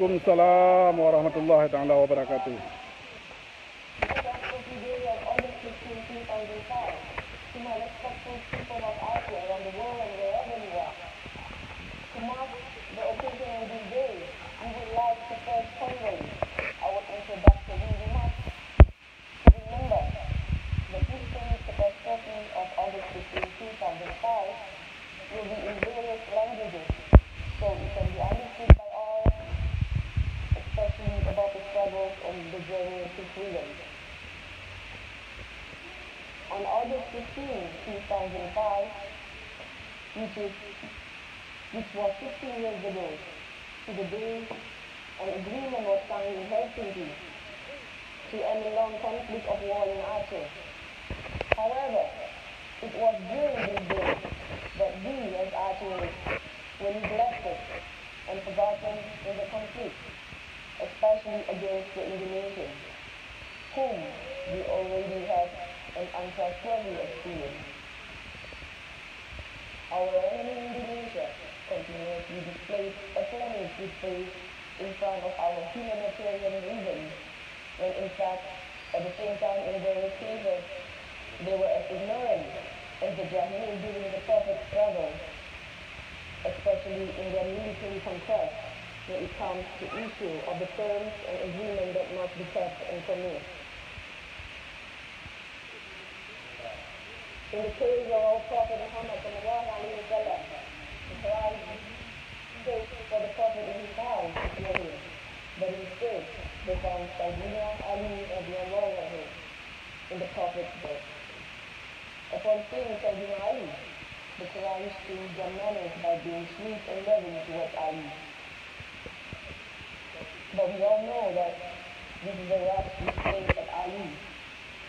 Waalaikumsalam warahmatullahi taala wabarakatuh. To my respectful people of Asia around the world and wherever you are. To mark the occasion of this day, we would like to first convey our introductory remarks. To remember, the history catastrophe of August 15, 2005 will be in various languages, so it can be understood by all, especially about the struggles of the journey to freedom. On August 15, 2005, which was 16 years ago, to the day an agreement was signed in Helsinki to end a long conflict of war in Aceh. However, it was during this day that we as Acehnese were neglected and forgotten in the conflict, especially against the Indonesians, whom we already had an untrustworthy experience. Our enemy Indonesia continuously displayed affirmative faith in front of our humanitarian reasons, when in fact, at the same time in various cases, they were as ignorant as the Jahil during the Prophet's struggle, especially in their military conquest when it comes to issue of the terms and agreement that must be kept and commit. In the case of our Prophet Muhammad sallallahu alaihi wasallam, the Quran states for the Prophet in his house to kill him, but instead they found Sayyidina Ali radiallahu anhu in the Prophet's bed. Upon seeing Sayyidina Ali, the Quran changed their manners by being sweet and loving towards Ali. But we all know that this is a rash display of Ali,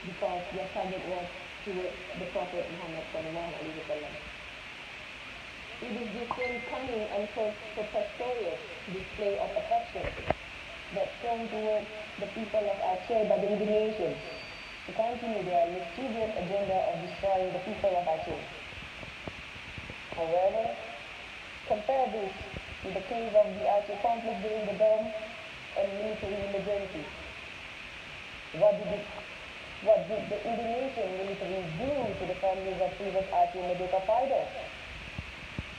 because their target was to the Prophet Muhammad sallallahu alaihi wasallam. It is this same cunning and preposterous display of affection that shown towards the people of Aceh by the Indonesians to continue their mischievous agenda of destroying the people of Aceh. However, compare this with the case of the Aceh conflict during the bomb and military emergency. What did the Indonesian military do to the families of previous Aceh Merdeka fighters?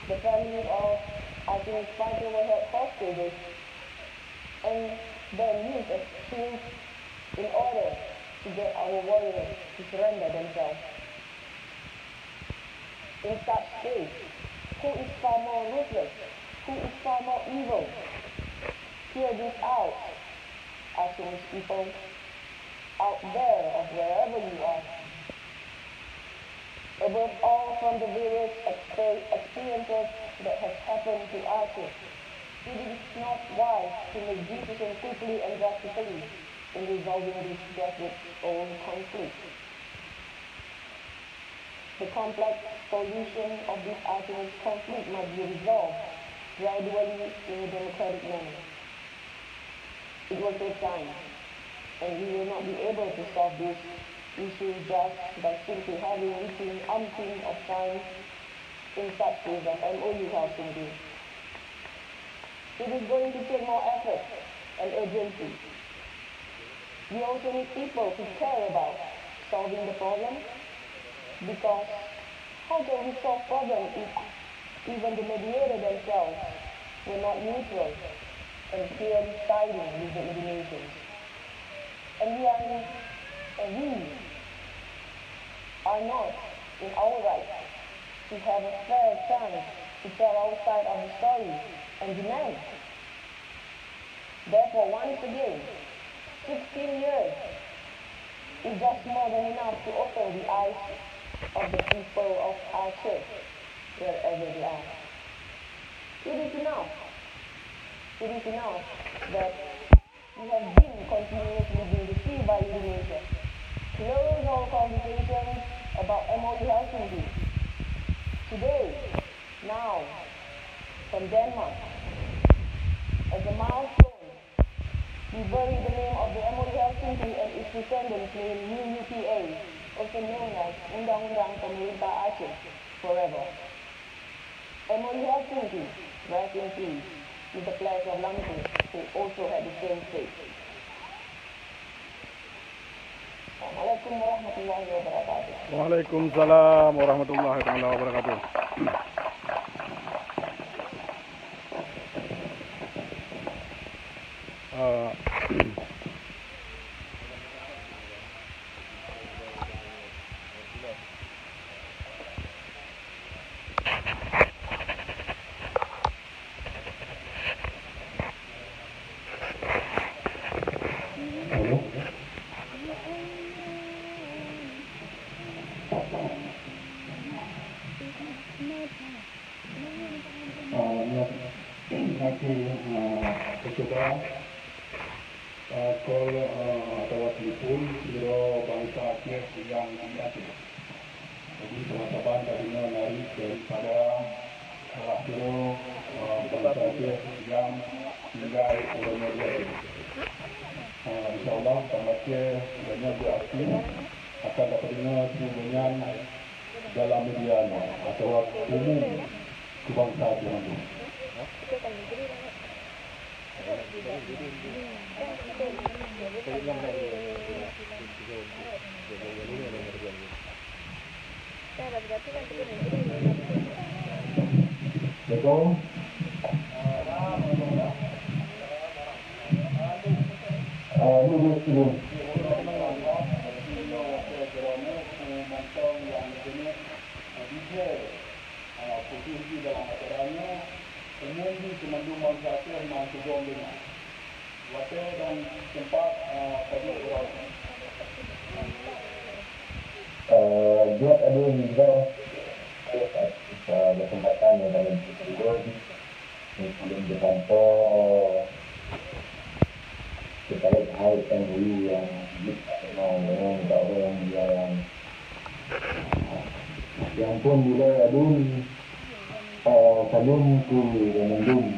The families of Aceh fighters were held hostages and then used as shields in order to get our warriors to surrender themselves. In such case, who is far more ruthless? Who is far more evil? Hear this out, Aceh people, out there of wherever you are. Above all, from the various experiences that have happened to Aceh, it is not wise to make decisions quickly and drastically in resolving this desperate old conflict. The complex solution of this Aceh conflict must be resolved gradually in a democratic manner. It will take time, and we will not be able to solve this issue just by simply having meeting umpteen of times in such ways as MOU Helsinki. It is going to take more effort and urgency. We also need people who care about solving the problem, because how can we solve problems if even the mediator themselves were not neutral and clearly siding with the Indonesians? And we are not in our right to have a fair chance to tell our side of the story and demand. Therefore, once again, 16 years is just more than enough to open the eyes of the people of Aceh, wherever they are. It is enough. It is enough that we have been continuously being deceived by Indonesia. Close our conversations about MOU Helsinki. Today, now, from Denmark, as a milestone, we bury the name of the MOU Helsinki and its descendants named UPA, also known as Undang-Undang Pemerintah Aceh, forever. MOU Helsinki, rest in peace, with the flag of Lampung. who also had the same fate. Assalamualaikum warahmatullahi wabarakatuh. Waalaikumsalam warahmatullahi taala wabarakatuh. Kecoba kol atau telefon biro bangsa Aceh yang di Aceh. Jadi teman-teman dari nari daripada salah biro bangsa Aceh yang tinggal di Pulau Aceh. InsyaAllah Aceh banyak beraktif akan dapat dengar semuanya dalam media atau umum kebangsaan itu. Betul. Posisi dalam acaranya umum Semandung Bangsa Aceh masih jom dengan waktu dan tempat tadi berapa? Dia ada juga kesempatan yang dalam video sebelum berkantor terkait hal MUI yang minta orang yang pun bila ada sebelum ku mendung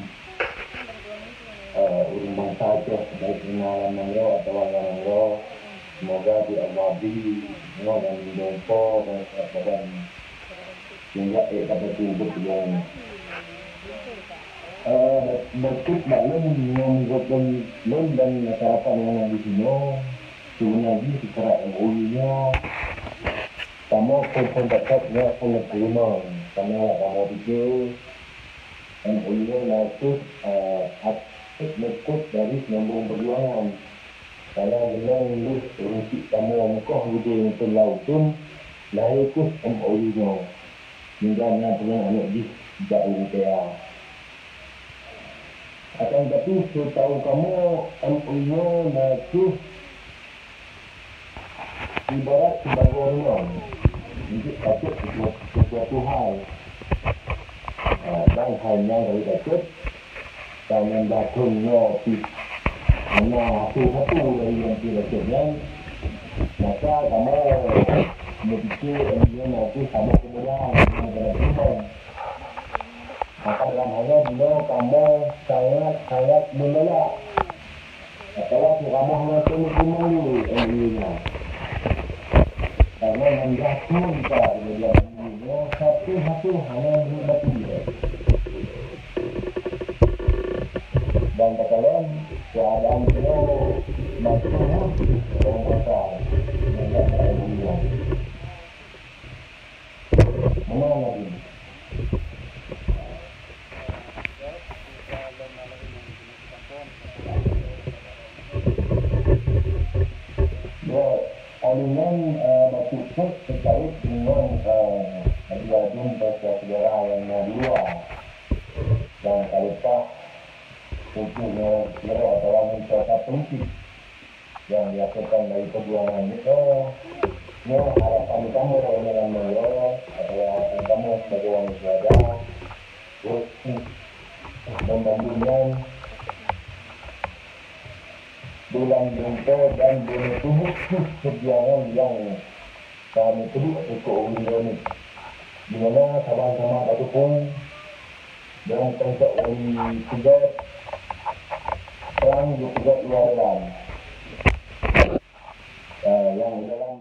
urang bangsa Aceh baik kenalan Mangro atau Mangro semoga diawadi dan didongko dan sehingga dapat hidup yang berkut dalam mengumpulkan loan dan masyarakat yang di sini sebenarnya secara MOU-nya sama kontaknya pengeterima karena kamu pikir MOU-nya masuk aktif lekut dari Semandung Perjuangan karena dengan urusik kamu muka gede untuk lautun lahir ikut MOU-nya hingga dengan anak di jauh UTA akan tapi setahu kamu MOU-nya masuk ibarat sebagai orang untuk takut sesuatu hal dan hanya dari takut dan membakulnya hanya satu dari yang tidak maka kamu berpikir dia nanti sama kemudian maka dalam halnya dia kamu sangat menolak kalau kamu hanya terima dulu nya karena menjatuhkan dia satu hanya menghadapi dia dan katakan keadaan dia masuk orang kata menjadi dia mana lagi Aliran batu put terkait dengan aduan saudara yang dua dan kalipah untuk kira atau minta politik yang dilakukan dari perjuangan itu harapan kamu dalam atau kamu sebagai wanita terus membandingkan bulan jumpa dan bulan perjuangan yang kami terus ikut ini di mana sama-sama batu pun dalam konteks tiga perang juga luar yang dalam